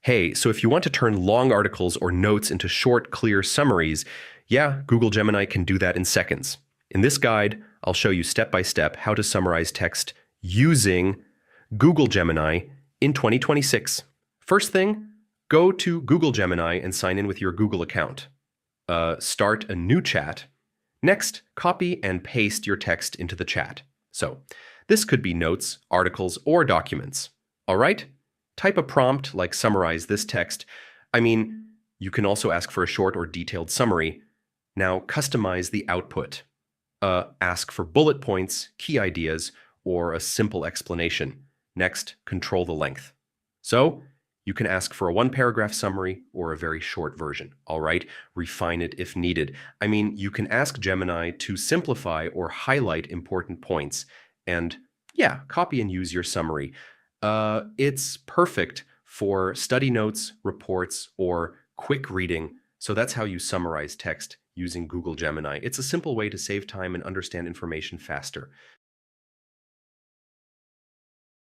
Hey, so if you want to turn long articles or notes into short, clear summaries, yeah, Google Gemini can do that in seconds. In this guide, I'll show you step by step how to summarize text using Google Gemini in 2026. First thing, go to Google Gemini and sign in with your Google account. Start a new chat. Next, copy and paste your text into the chat. So, this could be notes, articles, or documents. All right? Type a prompt like summarize this text. You can also ask for a short or detailed summary. Now, customize the output. Ask for bullet points, key ideas, or a simple explanation. Next, control the length. So, you can ask for a one-paragraph summary or a very short version, all right? Refine it if needed. You can ask Gemini to simplify or highlight important points, and yeah, copy and use your summary. It's perfect for study notes, reports, or quick reading. So that's how you summarize text using Google Gemini. It's a simple way to save time and understand information faster.